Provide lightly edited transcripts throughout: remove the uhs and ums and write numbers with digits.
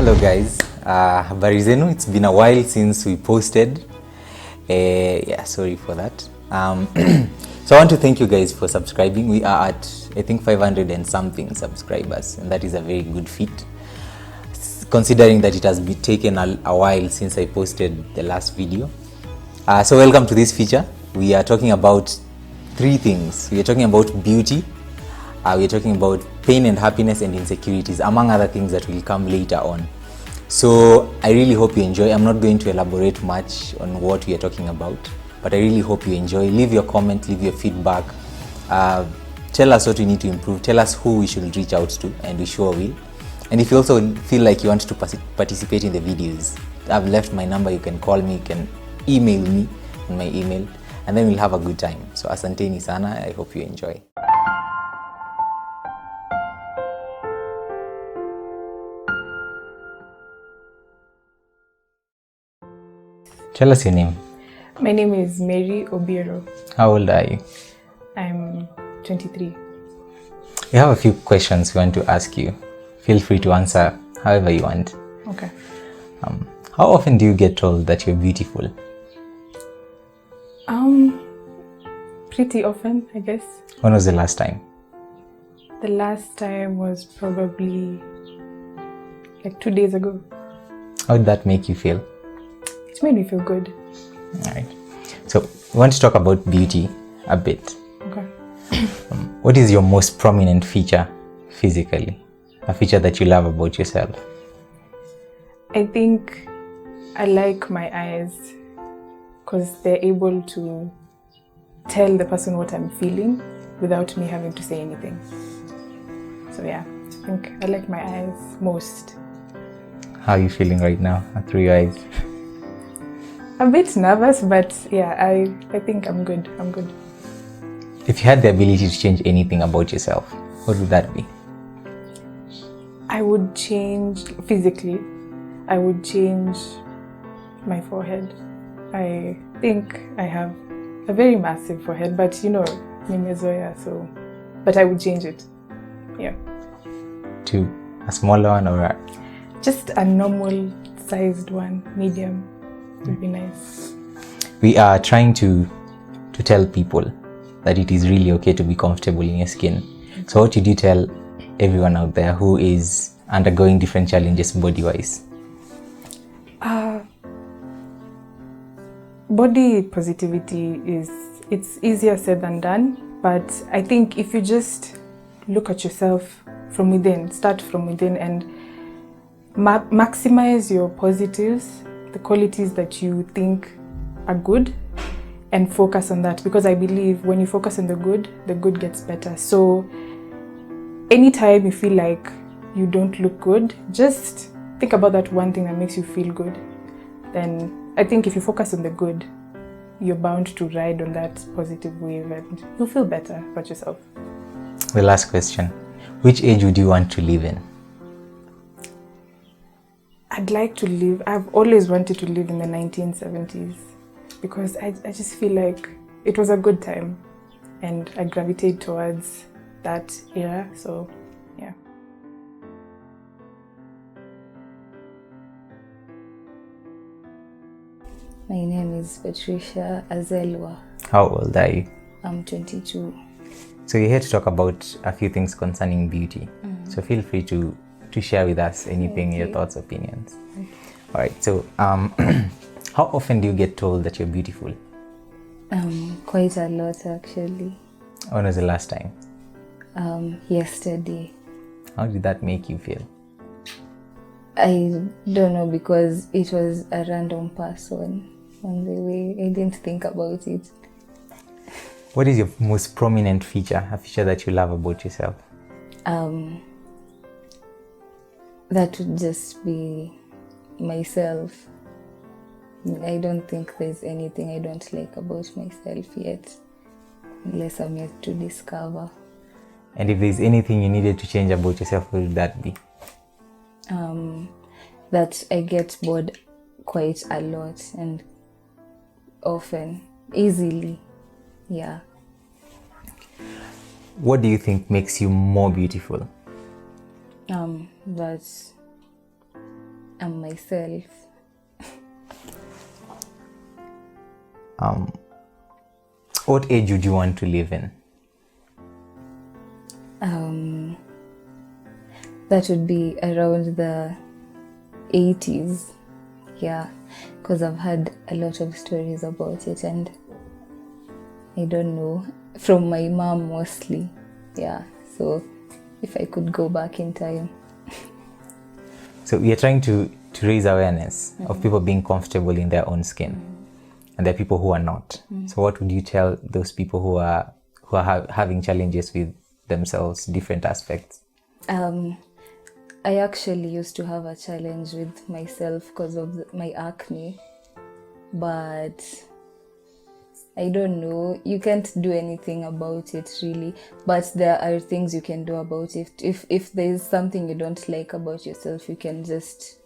Hello guys, habari zenu. It's been a while since we posted. Sorry for that. So I want to thank you guys for subscribing. We are at, I think, 500 and something subscribers, and that is a very good feat, considering that it has been taken a while since I posted the last video. So welcome to this feature. We are talking about three things. We are talking about beauty, we are talking about pain and happiness and insecurities, among other things that will come later on. So I really hope you enjoy. I'm not going to elaborate much on what we are talking about, but I really hope you enjoy. Leave your comment, leave your feedback. Tell us what we need to improve. Tell us who we should reach out to, and we sure will. And if you also feel like you want to participate in the videos, I've left my number. You can call me, you can email me on my email, and then we'll have a good time. So asanteni sana. I hope you enjoy. Tell us your name. My name is Mary OBIERO. How old are you? I'm 23. We have a few questions we want to ask you. Feel free to answer however you want. Okay. How often do you get told that you're beautiful? Pretty often, I guess. When was the last time? The last time was probably like 2 days ago. How did that make you feel? It made me feel good. Alright. So we want to talk about beauty a bit. Okay. What is your most prominent feature physically? A feature that you love about yourself? I think I like my eyes because they're able to tell the person what I'm feeling without me having to say anything. So yeah, I think I like my eyes most. How are you feeling right now through your eyes? I'm a bit nervous, but yeah, I think I'm good. I'm good. If you had the ability to change anything about yourself, what would that be? I would change physically. I would change my forehead. I think I have a very massive forehead, but you know, nimezoea, so. But I would change it. Yeah. To a smaller one or just a normal sized one, medium would be nice. We are trying to tell people that it is really okay to be comfortable in your skin. So what did you tell everyone out there who is undergoing different challenges body-wise? Body positivity it's easier said than done, but I think if you just look at yourself from within, start from within and maximize your positives, the qualities that you think are good, and focus on that, because I believe when you focus on the good gets better. So anytime you feel like you don't look good, just think about that one thing that makes you feel good. Then I think if you focus on the good, you're bound to ride on that positive wave and you'll feel better about yourself. The last question. Which age would you want to live in? I'd like to live, I've always wanted to live in the 1970s because I just feel like it was a good time and I gravitate towards that era, so yeah. My name is PATRICIA AZELWA. How old are you? I'm 22. So you're here to talk about a few things concerning beauty. So feel free to share with us anything, your thoughts, opinions. Okay. All right, so how often do you get told that you're beautiful? Quite a lot actually. When was the last time? Yesterday. How did that make you feel? I don't know, because it was a random person on the way. I didn't think about it. What is your most prominent feature, a feature that you love about yourself? That would just be myself. I don't think there's anything I don't like about myself yet, unless I'm yet to discover. And if there's anything you needed to change about yourself, what would that be? That I get bored quite a lot and often, easily, yeah. What do you think makes you more beautiful? That I'm myself. What age would you want to live in? That would be around the 80s. Yeah, because I've had a lot of stories about it, and I don't know, from my mom mostly. Yeah, so if I could go back in time. So we are trying to raise awareness of people being comfortable in their own skin, and there are people who are not. So what would you tell those people who are having challenges with themselves, different aspects? I actually used to have a challenge with myself because of my acne, but I don't know, you can't do anything about it really, but there are things you can do about it. If there's something you don't like about yourself, you can just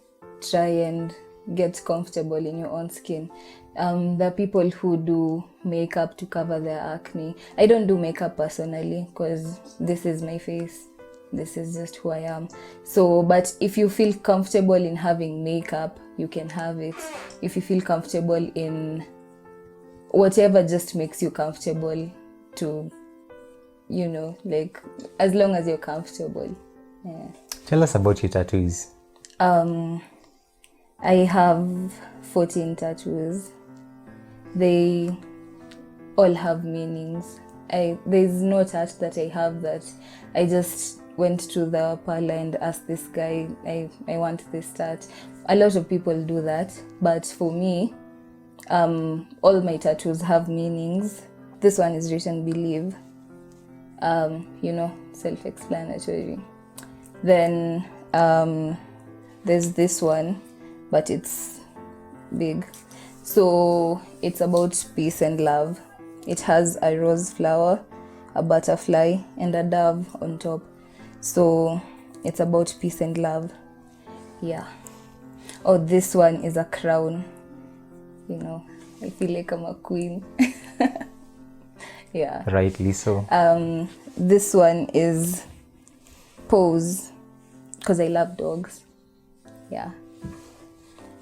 try and get comfortable in your own skin. There are people who do makeup to cover their acne. I don't do makeup personally because this is my face. This is just who I am. So, but if you feel comfortable in having makeup, you can have it. If you feel comfortable in whatever just makes you comfortable to, you know, like, as long as you're comfortable. Yeah. Tell us about your tattoos. I have 14 tattoos. They all have meanings. There's no tattoo that I have that I just went to the parlor and asked this guy, I want this tattoo. A lot of people do that, but for me, all my tattoos have meanings. This one is written believe, you know, self-explanatory. Then there's this one, but it's big. So it's about peace and love. It has a rose flower, a butterfly, and a dove on top. So it's about peace and love. Yeah. Oh, this one is a crown. You know, I feel like I'm a queen. Yeah. Rightly so. This one is pose, because I love dogs. Yeah.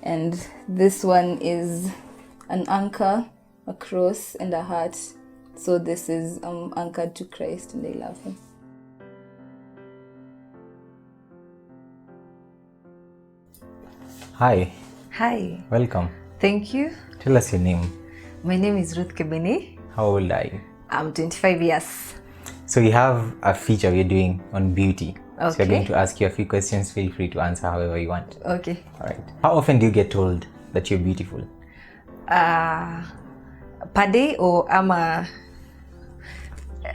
And this one is an anchor, a cross, and a heart. So this is anchored to Christ, and I love him. Hi. Hi. Welcome. Thank you. Tell us your name. My name is Ruth KEBENEI. How old are you? I'm 25 years. So we have a feature we're doing on beauty. So we're Okay. going to ask you a few questions. Feel free to answer however you want. Okay. All right. How often do you get told that you're beautiful? Per day or ama,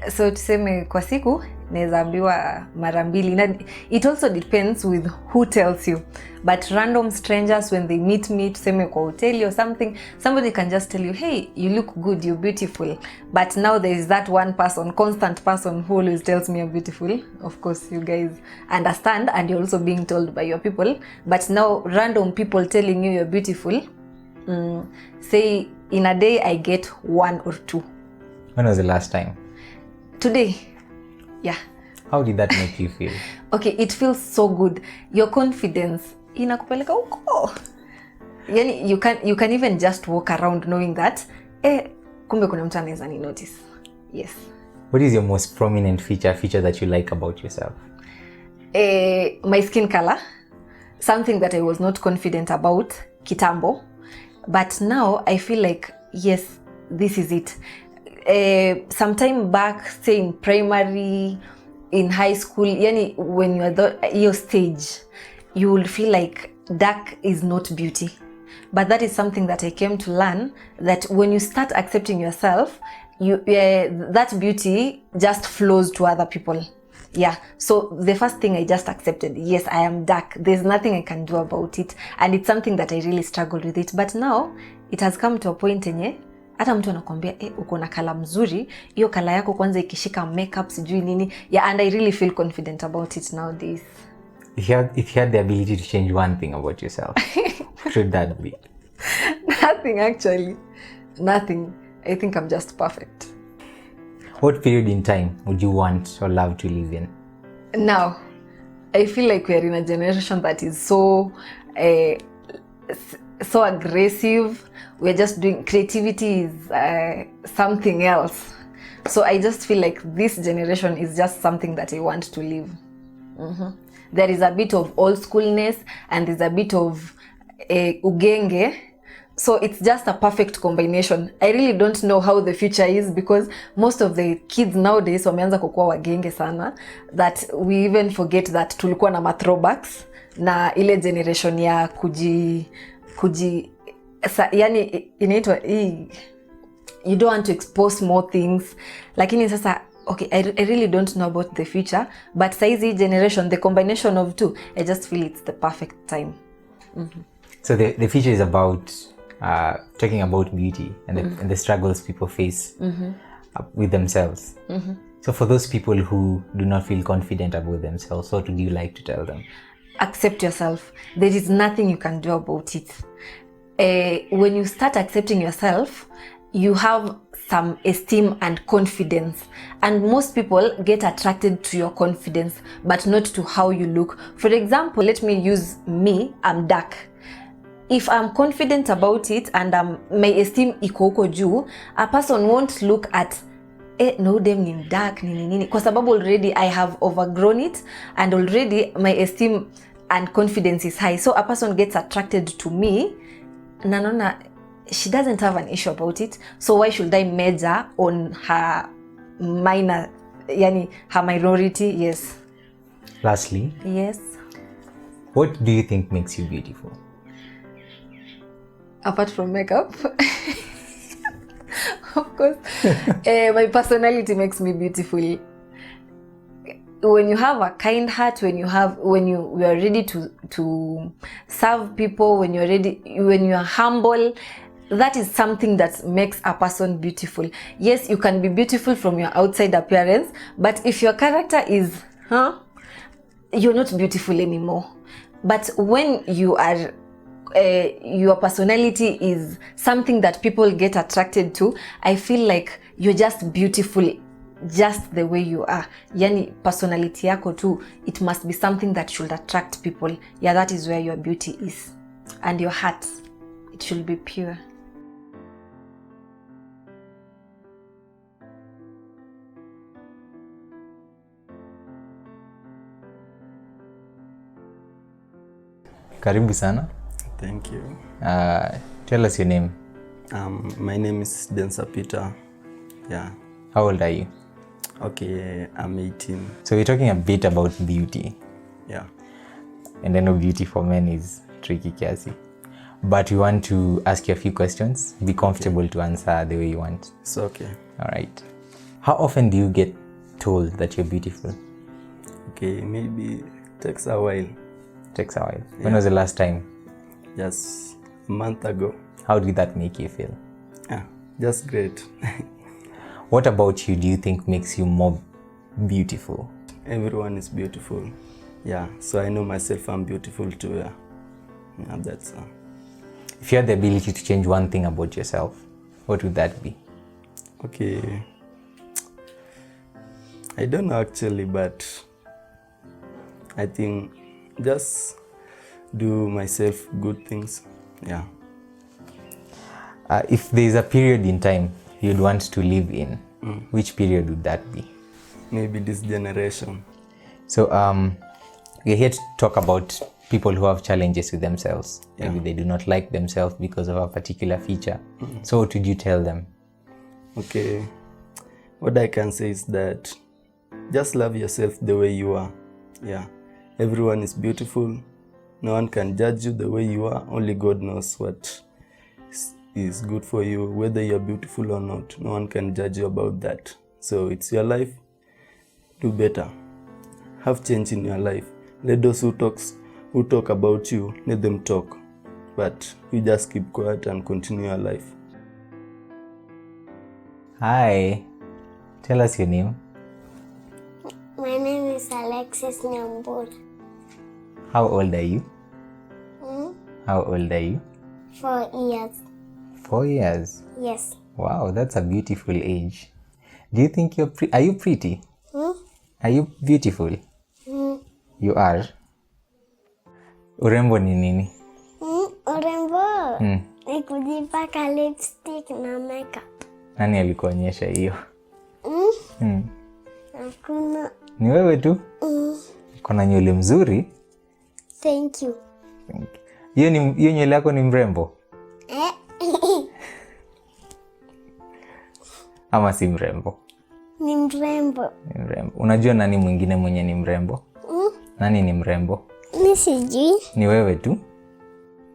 so tuseme kwa siku naweza ambiwa mara mbili. It also depends with who tells you. But random strangers, when they meet me, tuseme kwa hoteli or something, somebody can just tell you, hey, you look good, you're beautiful. But now there is that one person, constant person, who always tells me I'm beautiful. Of course, you guys understand, and you're also being told by your people. But now random people telling you you're beautiful, say in a day I get 1 or 2. When was the last time? Today. Yeah. How did that make you feel? Okay, it feels so good. Your confidence inakupeleka huko. Yani you can even just walk around knowing that kumbe kuna mtu anaweza ni notice. Yes. What is your most prominent feature that you like about yourself? My skin color. Something that I was not confident about kitambo. But now I feel like, yes, this is it. Sometime back, say in primary, in high school, yani when you are your stage, you will feel like dark is not beauty. But that is something that I came to learn, that when you start accepting yourself, that beauty just flows to other people. Yeah. So the first thing I just accepted, yes, I am dark. There's nothing I can do about it. And it's something that I really struggled with it. But now it has come to a point enye hata mtu anakuambia uko na kala mzuri, hiyo kala yako kwanza ikishika makeup sijui nini. Yeah, and I really feel confident about it nowadays. If you had the ability to change one thing about yourself, what should that be? Nothing, actually. Nothing. I think I'm just perfect. What period in time would you want or love to live in? Now, I feel like we're in a generation that is so so aggressive. We're just doing creativity is something else. So I just feel like this generation is just something that I want to live. There is a bit of old schoolness and there's a bit of ugenge. So it's just a perfect combination. I really don't know how the future is because most of the kids nowadays wameanza kukua wagenge sana that we even forget that tulikuwa na mathrowbacks na ile generation ya yani inaitwa you don't want to expose more things. Lakini sasa okay, I really don't know about the future, but saizi generation, the combination of two, I just feel it's the perfect time. So the future is about talking about beauty and and the struggles people face with themselves. So for those people who do not feel confident about themselves, what would you like to tell them? Accept yourself. There is nothing you can do about it. When you start accepting yourself, you have some esteem and confidence, and most people get attracted to your confidence but not to how you look. For example, let me use me. I'm dark. If I'm confident about it and my esteem iko huko juu, a person won't look at no dem ni dark nini kwa sababu already I have overgrown it and already my esteem and confidence is high. So a person gets attracted to me na naona she doesn't have an issue about it, so why should I measure on her minor, yani her minority? Yes. Lastly, yes, what do you think makes you beautiful? Apart from makeup, of course, my personality makes me beautiful. When you have a kind heart, when you are ready to serve people, when you are humble, that is something that makes a person beautiful. Yes, you can be beautiful from your outside appearance, but if your character is, you're not beautiful anymore. But when you are, your personality is something that people get attracted to, I feel like you're just beautiful just the way you are. Yani personality yako tu, it must be something that should attract people. Yeah, that is where your beauty is. And your heart, it should be pure. Karibu sana. Thank you. Tell us your name. My name is Densa Peter. Yeah. How old are you? Okay, I'm 18. So we're talking a bit about beauty. Yeah. And I know beauty for men is tricky kiasi. But we want to ask you a few questions. Be comfortable to answer the way you want. It's okay. All right. How often do you get told that you're beautiful? Okay, maybe it takes a while. Takes a while. Yeah. When was the last time? Just a month ago. How did that make you feel? Yeah, just great. What about you do you think makes you more beautiful? Everyone is beautiful. Yeah, so I know myself I'm beautiful too. Yeah, that's If you had the ability to change one thing about yourself, what would that be? Okay. I don't know actually, but I think just do myself good things. Yeah. If there's a period in time you'd want to live in, which period would that be? Maybe this generation. So we're here to talk about people who have challenges with themselves. Yeah. Maybe they do not like themselves because of a particular feature. So what would you tell them? Okay, what I can say is that just love yourself the way you are. Yeah, everyone is beautiful. No one can judge you the way you are. Only God knows what is good for you, whether you're beautiful or not. No one can judge you about that. So it's your life. Do better. Have change in your life. Let those who talk about you, let them talk. But you just keep quiet and continue your life. Hi, tell us your name. My name is Alexis Nyambur. How old are you? How old are you? 4 years. 4 years? Yes. Wow, that's a beautiful age. Do you think are you pretty? Are you beautiful? You are. Urembo ni nini? ni kujipaka lipstick na makeup. Nani alikuonyesha hiyo? Hakuna. Ni wewe tu? Kuna nywele mzuri. Thank you. Hiyo nywele yako ni mrembo? Ama si mrembo? Ni mrembo. Ni mrembo. Unajua nani mwingine mwenye ni mrembo? Nani ni mrembo? Mimi sijui. Ni wewe tu?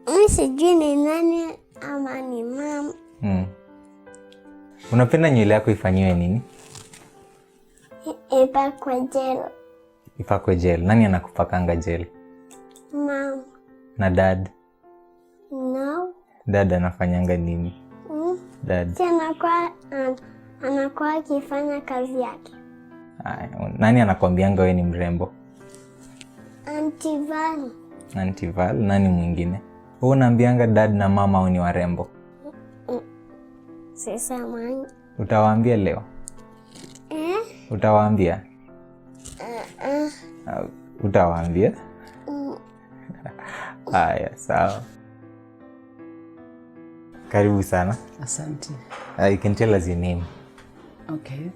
Mimi sijui ni nani ama ni mama. Unapenda nywele yako ifanyiwe nini? Ipakwe gel. Ipakwe gel. Nani anakupakanga gel? Mama. Na dad? No. Dad anafanyanga nini? Dad. Si anakuwa akifanya kazi yake. Nani anakuambianga wewe ni mrembo? Auntie Val. Auntie Val. Nani mwingine? Wewe unaambianga dad na mama au ni warembo? Sisamani. Utawaambia leo? Utawaambia? Utawaambia? Haya, sawa. Karibu sana. Asante. You can tell us your name. Okay.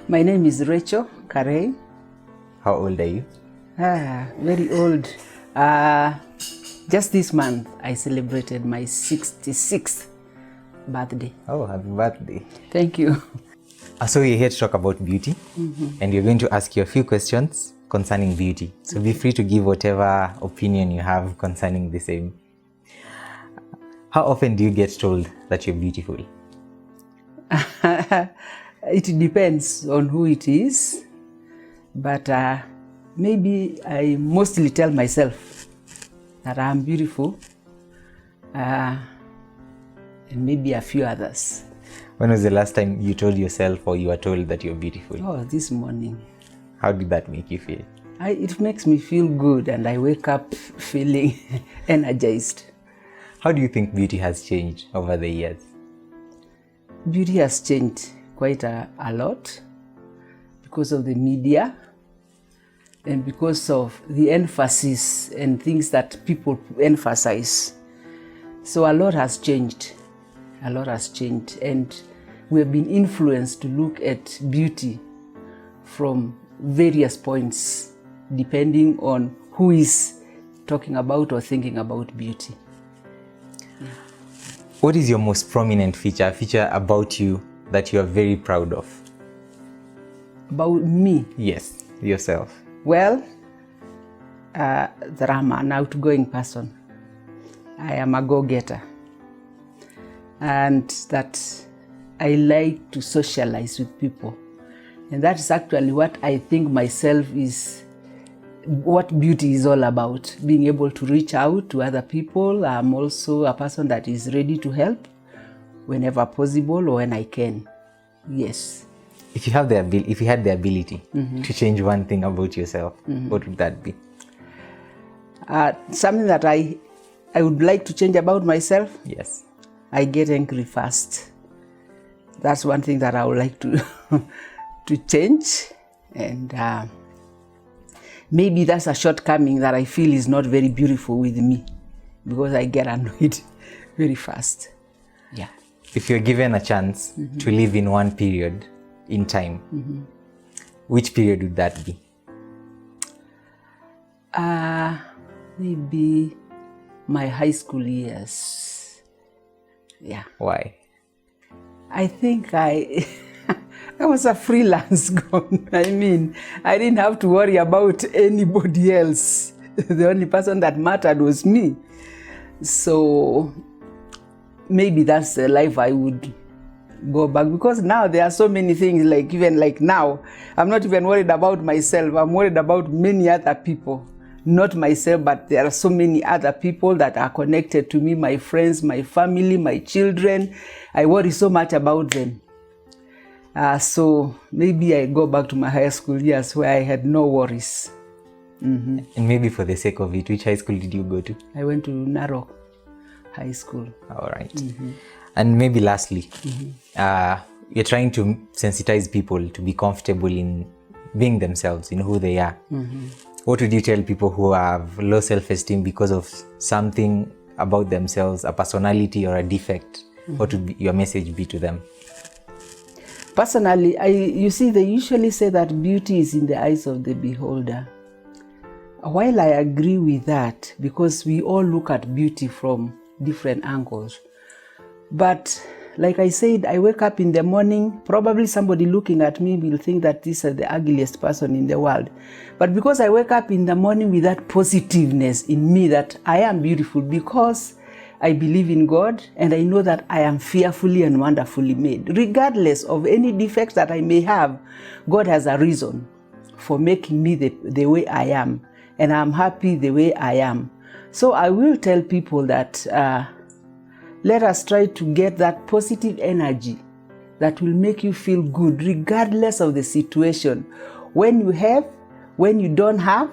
My name is Rachel Karei. How old are you? Very old. Just this month, I celebrated my 66th birthday. Oh, happy birthday. Thank you. So we're here to talk about beauty, and we're going to ask you a few questions concerning beauty. So be free to give whatever opinion you have concerning the same. How often do you get told that you're beautiful? It depends on who it is, but maybe I mostly tell myself that I'm beautiful, and maybe a few others. When was the last time you told yourself or you were told that you're beautiful? Oh, this morning. How did that make you feel? It makes me feel good, and I wake up feeling energized. How do you think beauty has changed over the years? Beauty has changed quite a lot because of the media and because of the emphasis and things that people emphasize. So a lot has changed. A lot has changed, and we have been influenced to look at beauty from various points depending on who is talking about or thinking about beauty. What is your most prominent feature about you that you are very proud of? About me? Yes, yourself. Well, that I'm an outgoing person. I am a go-getter. And that I like to socialize with people. And that is actually what I think myself is, what beauty is all about. Being able to reach out to other people. I'm also a person that is ready to help whenever possible or when I can. Yes. If you had the ability to change one thing about yourself, what would that be? Something that I would like to change about myself? Yes. I get angry fast. That's one thing that I would like to to change, and maybe that's a shortcoming that I feel is not very beautiful with me, because I get annoyed very fast. Yeah. If you're given a chance to live in one period in time, which period would that be? Maybe my high school years. Yeah. Why? I think I was a freelance gone. I mean, I didn't have to worry about anybody else. The only person that mattered was me. So maybe that's the life I would go back, because now there are so many things, like even like now, I'm not even worried about myself. I'm worried about many other people. Not myself, but there are so many other people that are connected to me, my friends, my family, my children. I worry so much about them. So maybe I go back to my high school years where I had no worries. And maybe for the sake of it, which high school did you go to? I went to Narok High School. All right. And maybe lastly, you're trying to sensitize people to be comfortable in being themselves, in who they are. What would you tell people who have low self-esteem because of something about themselves, a personality or a defect, what would your message be to them? Personally, you see, they usually say that beauty is in the eyes of the beholder. While I agree with that, because we all look at beauty from different angles, but like I said, I wake up in the morning, probably somebody looking at me will think that this is the ugliest person in the world. But because I wake up in the morning with that positiveness in me that I am beautiful, because I believe in God and I know that I am fearfully and wonderfully made. Regardless of any defects that I may have, God has a reason for making me the way I am. And I'm happy the way I am. So I will tell people that let us try to get that positive energy that will make you feel good regardless of the situation. When you have, when you don't have,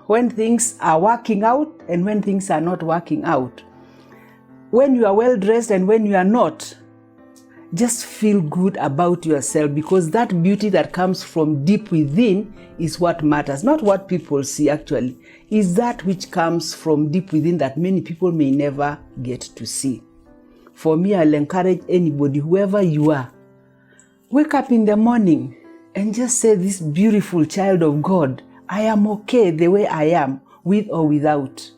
when things are working out and when things are not working out. When you are well dressed and when you are not, just feel good about yourself, because that beauty that comes from deep within is what matters. Not what people see actually, is that which comes from deep within that many people may never get to see. For me, I'll encourage anybody, whoever you are, wake up in the morning and just say, this beautiful child of God, I am okay the way I am, with or without.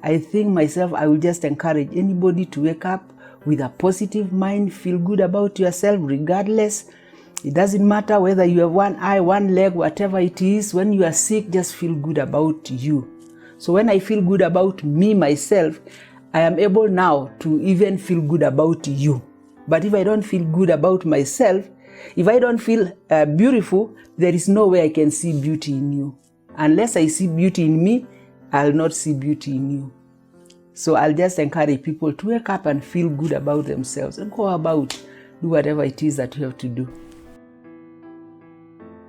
I think myself, I will just encourage anybody to wake up with a positive mind, feel good about yourself regardless. It doesn't matter whether you have one eye, one leg, whatever it is. When you are sick, just feel good about you. So when I feel good about me, myself, I am able now to even feel good about you. But if I don't feel good about myself, if I don't feel beautiful, there is no way I can see beauty in you. Unless I see beauty in me, I'll not see beauty in you. So I'll just encourage people to wake up and feel good about themselves and go about, do whatever it is that you have to do.